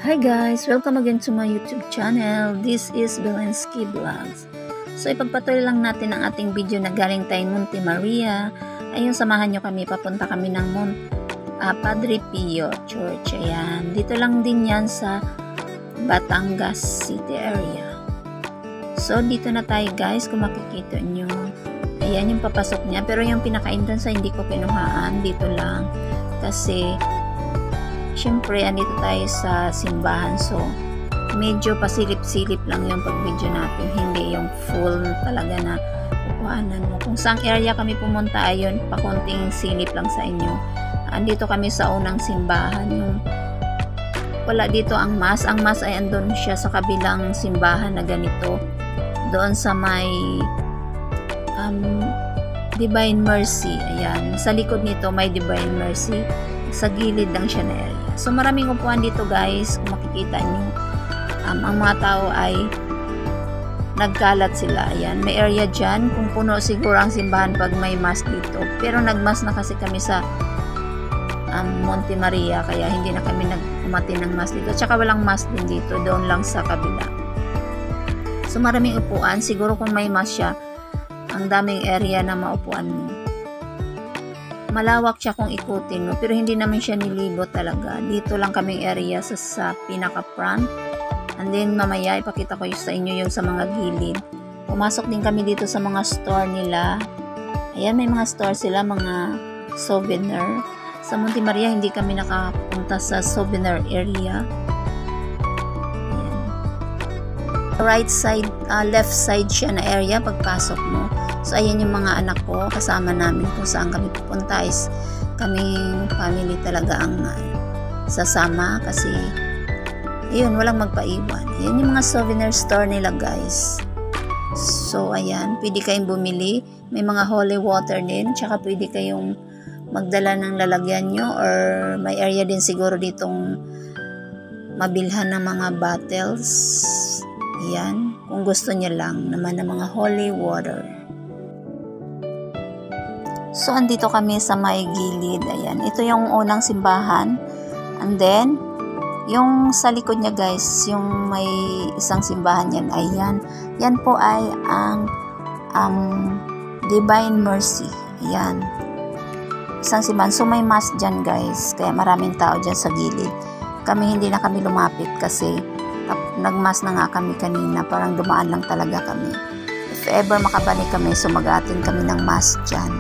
Hi guys! Welcome again to my YouTube channel. This is Belensky Vlogs. So ipagpatuloy lang natin ang ating video na galing tayong Monte Maria. Ayun, samahan nyo kami. Papunta kami ng Padre Pio Church. Ayan. Dito lang din yan sa Batangas City area. So dito na tayo guys, kung makikita nyo. Ayan yung papasok niya. Pero yung pinaka-entrance sa hindi ko kinuhaan. Dito lang. Kasi syempre, andito tayo sa simbahan. So, medyo pasilip-silip lang yung pag-video natin. Hindi yung full talaga na upuanan mo. Kung saang area kami pumunta, ayun, pakunting silip lang sa inyo. Andito kami sa unang simbahan. Yung wala dito ang mass. Ang mass ay andun siya sa kabilang simbahan na ganito. Doon sa may Divine Mercy. Ayan. Sa likod nito may Divine Mercy. Sa gilid lang siya na area. So maraming upuan dito guys, kung makikita nyo. Ang mga tao ay nagkalat sila. Ayan, may area dyan. Kung puno siguro ang simbahan pag may mass dito. Pero nagmass na kasi kami sa Monte Maria, kaya hindi na kami nagumati ng mass dito. Tsaka walang mass din dito, doon lang sa kabila. So maraming upuan. Siguro kung may mass siya, ang daming area na maupuan mo. Malawak siya kung ikutin, no? Pero hindi naman siya nilibot talaga. Dito lang kaming area sa pinaka-front. And then mamaya ipakita ko sa inyo yung sa mga gilid. Pumasok din kami dito sa mga store nila. Ayan, may mga store sila, mga souvenir. Sa Monte Maria, hindi kami nakapunta sa souvenir area. Ayan. Right side, left side siya na area pagpasok mo. So, ayan yung mga anak ko, kasama namin kung saan kami pupunta is kaming family talaga ang sasama kasi ayun, walang magpaiwan. Ayan yung mga souvenir store nila guys. So, ayan, pwede kayong bumili. May mga holy water din, tsaka pwede kayong magdala ng lalagyan nyo or may area din siguro ditong mabilhan ng mga bottles. Ayan, kung gusto nyo lang naman ng mga holy water. So, andito kami sa may gilid. Ayan. Ito yung unang simbahan. And then, yung sa likod niya guys, yung may isang simbahan yan. Ayan. Yan po ay ang Divine Mercy. Ayan. Isang simbahan. So, may mass dyan guys. Kaya maraming tao dyan sa gilid. Kami hindi na kami lumapit kasi nagmass na nga kami kanina. Parang dumaan lang talaga kami. If ever makabalik kami, so mag-atin kami ng mass dyan.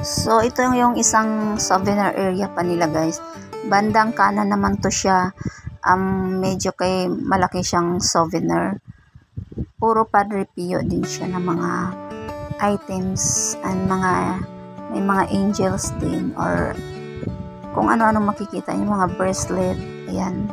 So, ito yung isang souvenir area pa nila guys. Bandang kanan naman to siya. Medyo kay malaki siyang souvenir. Puro Padre Pio din siya ng mga items and may mga angels din or kung ano-ano makikita yung mga bracelet. Ayan.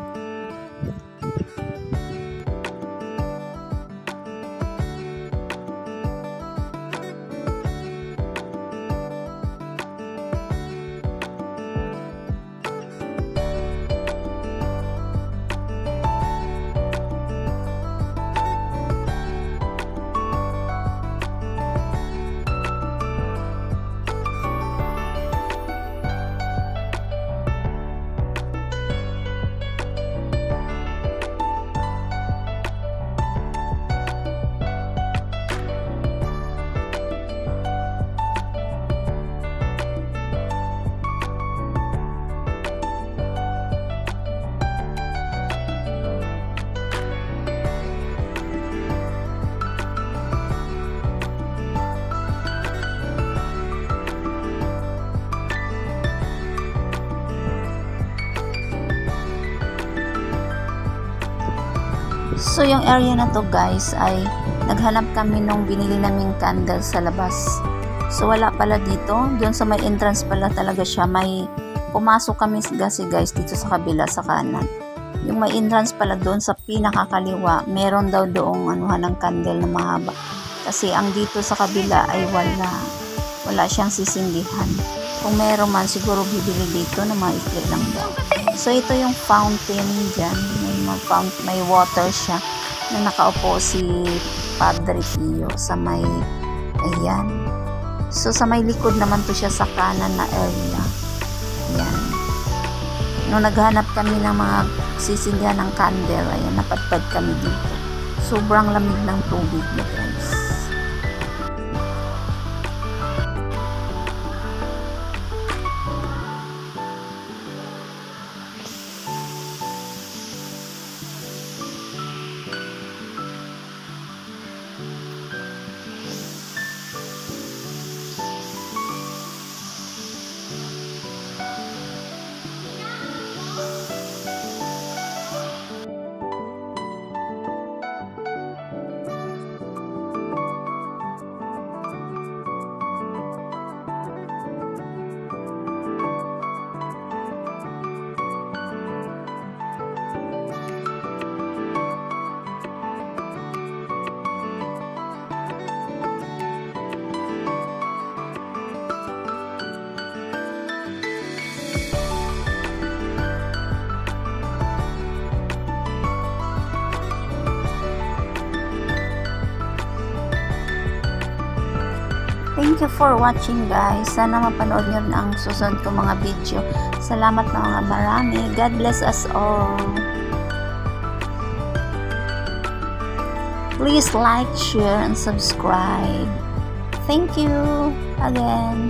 So yung area na to guys ay naghanap kami nung binili naming candle sa labas. So wala pala dito, doon sa may entrance pala talaga siya. May pumasok kami kasi guys dito sa kabila sa kanan. Yung may entrance pala doon sa pinakakaliwa, meron daw doong anuhan ng candle na mahaba. Kasi ang dito sa kabila ay wala siyang sisindihan. Kung meron man siguro bibili dito na maikli lang daw. So ito yung fountain dyan, may water siya na nakaupo si Padre Pio sa may, ayan. So sa may likod naman to siya sa kanan na area. Ayan. Nung naghanap kami ng mga sisindihan ng candle, ayan, napadpad kami dito. Sobrang lamig ng tubig niya guys. Thank you for watching guys. Sana mapanood nyo ang susunod ko mga video. Salamat na mga marami. God bless us all. Please like, share, and subscribe. Thank you again.